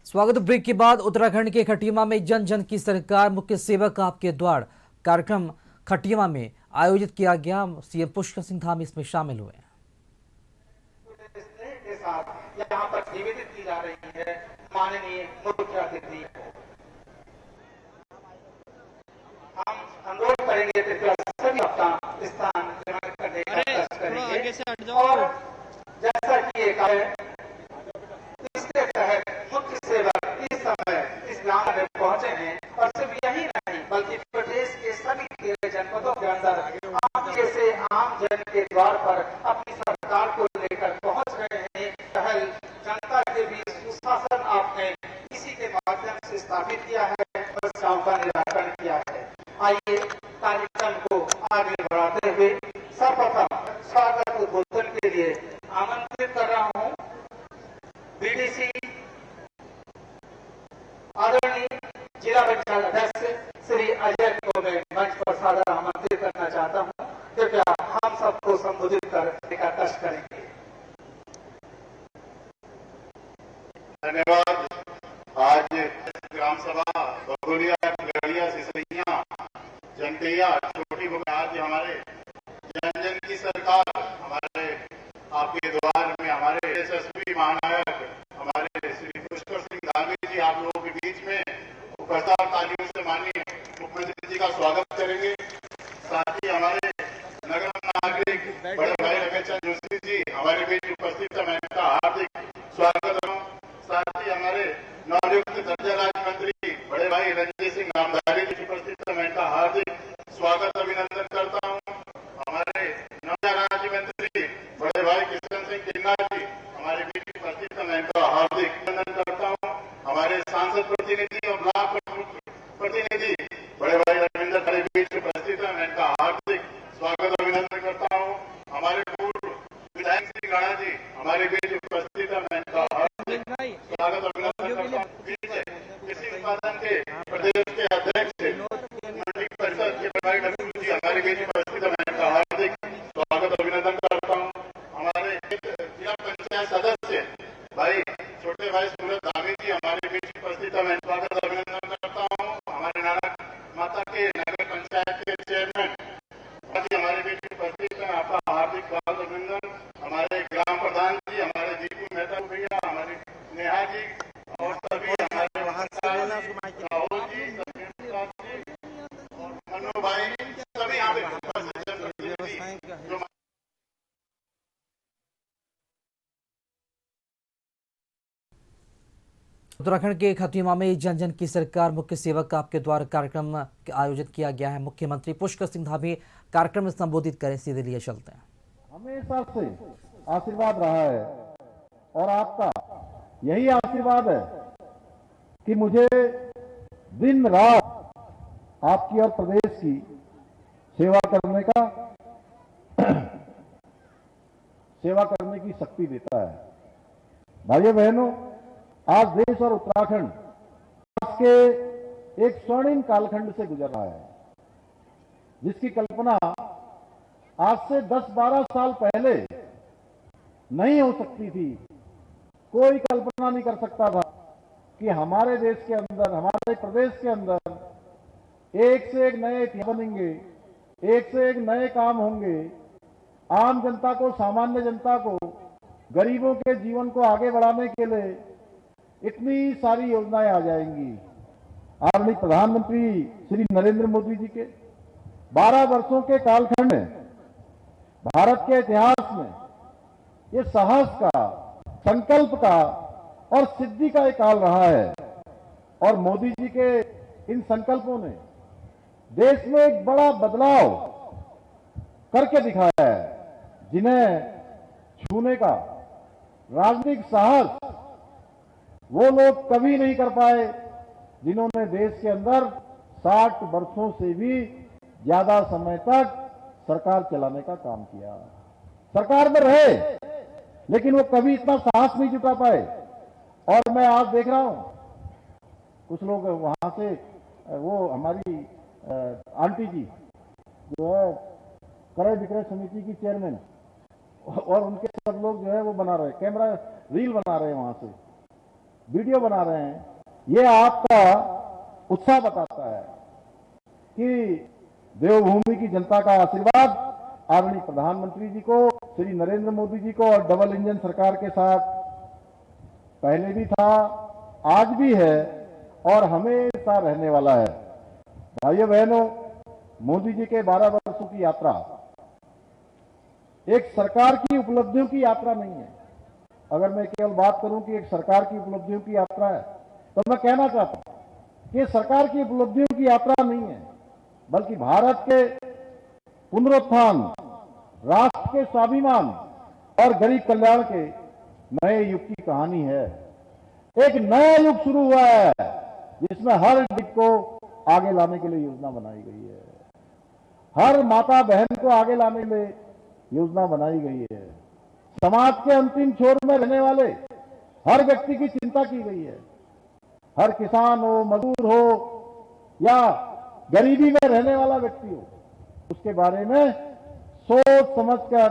स्वागत। ब्रेक के बाद उत्तराखंड के खटिमा में जन जन की सरकार मुख्य सेवक आपके द्वार कार्यक्रम खटिमा में आयोजित किया गया। सीएम पुष्कर सिंह धामी इसमें शामिल हुए। के साथ यहाँ पर निवेदित की जा रही है माननीय मुख्य अतिथि को। हम अनुरोध करेंगे कृपया सभी अपना स्थान ग्रहण करने का प्रयास करेंगे और जैसा कि एक इसके तहत मुख्य सेवक इस समय इस गांव में पहुंचे हैं और सिर्फ यही नहीं बल्कि प्रदेश के सभी 13 जनपदों के अंदर आप जैसे आम जन के द्वार पर अपनी सरकार को लेकर पहुंच रहे हैं। पहल जनता के बीच सुशासन आपने इसी के माध्यम से स्थापित किया है, समस्याओं का निराकरण किया है। आइए कार्यक्रम को आगे बढ़ाते हुए सर्वप्रथम स्वागत उद्बोधन के लिए आमंत्रित कर रहा हूं बीडीसी आदरणीय जिला पंचायत अध्यक्ष श्री अजय को मैं मंच पर सादर आमंत्रित करना चाहता हूं। कृपया हम सबको संबोधित करने का कष्ट करेंगे। धन्यवाद। आज ग्राम सभा बगोलिया, खगड़िया, सिसैया, जनकैया, छोटी बगल आज हमारे जन जन की सरकार हमारे आपके द्वार में हमारे यशस्वी महानायक हमारे श्री पुष्कर सिंह धामी जी आप लोगों के बीच में उपस्थित तालियों से माननीय मुख्यमंत्री जी का स्वागत करेंगे। साथ ही हमारे नगर नागरिक बड़े भाई रमेश चंद्र जोशी जी हमारे बीच उपस्थित है, मैं इनका हार्दिक स्वागत करूं। साथ ही हमारे नवनियुक्त दर्जा राज्य मंत्री बड़े भाई रंजीत सिंह नामधारी जी उपस्थित है, मैं इनका हार्दिक स्वागत अभिनंदन करता हूं। हमारे नवनियुक्त राज्य मंत्री बड़े भाई किशन सिंह किन्ना जी हमारे बीच उपस्थित है, मैं इनका हार्दिक अभिनंदन करता हूं। हमारे सांसद प्रतिनिधि और ब्लॉक प्रतिनिधि बड़े भाई रविंद्र खड़े बीच उपस्थित है, मैं इनका हार्दिक स्वागत अभिनंदन करता हूं। हमारे पूर्व विधायक श्री गाणा जी हमारे बीच उपस्थित है, मैं इनका हार्दिक स्वागत अभिनंदन करता हूं। कृषि उत्पादन के प्रदेश के अध्यक्ष मंडी परिषद के भाई डब्ल्यू जी हमारे बीच उपस्थित है, मैं इनका हार्दिक स्वागत अभिनंदन करता हूं। हमारे जिला पंचायत सदस्य भाई छोटे भाई सूरज धामी जी हमारे बीच उपस्थित है, मैं स्वागत अभिनंदन करता हूं। हमारे नाना माता के नगर पंचायत के चेयरमैन जी हमारे बीच उपस्थित है, आपका हार्दिक स्वागत अभिनंदन। हमारे ग्राम प्रधान जी हमारे दीपू मेहता भैया, हमारे नेहा जी और सभी हमारे राहुल जी, और मनु भाई सभी यहाँ पे उपस्थित हैं। उत्तराखंड के खटिमा में जन जन की सरकार मुख्य सेवक आपके द्वार कार्यक्रम आयोजित किया गया है। मुख्यमंत्री पुष्कर सिंह धामी कार्यक्रम में संबोधित करें, सीधे लिए चलते हैं। हमेशा से आशीर्वाद रहा है और आपका यही आशीर्वाद है कि मुझे दिन रात आपकी और प्रदेश की सेवा करने की शक्ति देता है। भाइयों बहनों, आज देश और उत्तराखंड के एक स्वर्णिम कालखंड से गुजर रहा है, जिसकी कल्पना आज से 10-12 साल पहले नहीं हो सकती थी। कोई कल्पना नहीं कर सकता था कि हमारे देश के अंदर, हमारे प्रदेश के अंदर एक से एक नए बनेंगे, एक से एक नए काम होंगे। आम जनता को, सामान्य जनता को, गरीबों के जीवन को आगे बढ़ाने के लिए इतनी सारी योजनाएं आ जाएंगी। आदरणीय प्रधानमंत्री श्री नरेंद्र मोदी जी के 12 वर्षों के कालखंड में भारत के इतिहास में ये साहस का, संकल्प का और सिद्धि का एक काल रहा है और मोदी जी के इन संकल्पों ने देश में एक बड़ा बदलाव करके दिखाया है, जिन्हें छूने का राजनीतिक साहस वो लोग कभी नहीं कर पाए जिन्होंने देश के अंदर 60 वर्षों से भी ज्यादा समय तक सरकार चलाने का काम किया। सरकार में रहे लेकिन वो कभी इतना साहस नहीं जुटा पाए। और मैं आज देख रहा हूं कुछ लोग वहां से, वो हमारी आंटी जी जो है क्रय विक्रय समिति की चेयरमैन, और उनके सब लोग जो है वो बना रहे, कैमरा रील बना रहे हैं वहां से। वीडियो बना रहे हैं, ये आपका उत्साह बताता है कि देवभूमि की जनता का आशीर्वाद आदरणीय प्रधानमंत्री जी को, श्री नरेंद्र मोदी जी को और डबल इंजन सरकार के साथ पहले भी था, आज भी है और हमेशा रहने वाला है। भाइयों बहनों, मोदी जी के 12 वर्षों की यात्रा एक सरकार की उपलब्धियों की यात्रा नहीं है। अगर मैं केवल बात करूं कि एक सरकार की उपलब्धियों की यात्रा है, तो मैं कहना चाहता हूं कि सरकार की उपलब्धियों की यात्रा नहीं है, बल्कि भारत के पुनरुत्थान, राष्ट्र के स्वाभिमान और गरीब कल्याण के नए युग की कहानी है। एक नया युग शुरू हुआ है जिसमें हर दिग को आगे लाने के लिए योजना बनाई गई है, हर माता बहन को आगे लाने के लिए योजना बनाई गई है, समाज के अंतिम छोर में रहने वाले हर व्यक्ति की चिंता की गई है। हर किसान हो, मजदूर हो या गरीबी में रहने वाला व्यक्ति हो, उसके बारे में सोच समझकर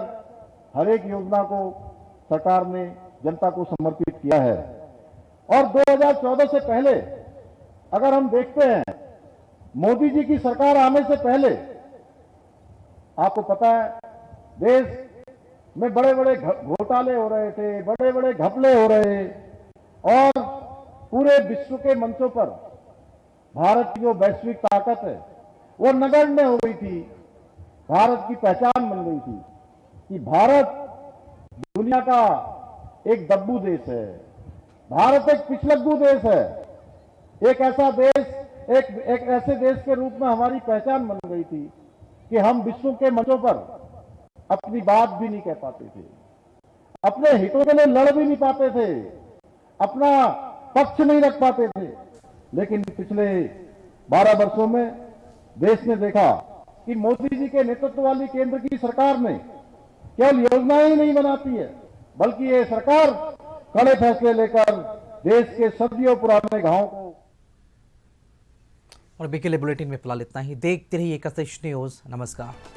हर एक योजना को सरकार ने जनता को समर्पित किया है। और 2014 से पहले अगर हम देखते हैं, मोदी जी की सरकार आने से पहले आपको पता है देश में बड़े बड़े घोटाले हो रहे थे, बड़े बड़े घपले हो रहे, और पूरे विश्व के मंचों पर भारत की जो वैश्विक ताकत है वो नगण्य हो गई थी। भारत की पहचान बन गई थी कि भारत दुनिया का एक दब्बू देश है, भारत एक पिछलग्गू देश है। एक ऐसा देश, एक ऐसे देश के रूप में हमारी पहचान बन गई थी कि हम विश्व के मंचों पर अपनी बात भी नहीं कह पाते थे, अपने हितों के लिए लड़ भी नहीं पाते थे, अपना पक्ष नहीं रख पाते थे। लेकिन पिछले 12 वर्षों में देश ने देखा कि मोदी जी के नेतृत्व वाली केंद्र की सरकार ने केवल योजनाएं ही नहीं बनाती है, बल्कि ये सरकार कड़े फैसले लेकर देश के सदियों पुराने घावों को। और बीकेले बुलेटिन में फिलहाल इतना ही। देखते रहिए कसदिश न्यूज। नमस्कार।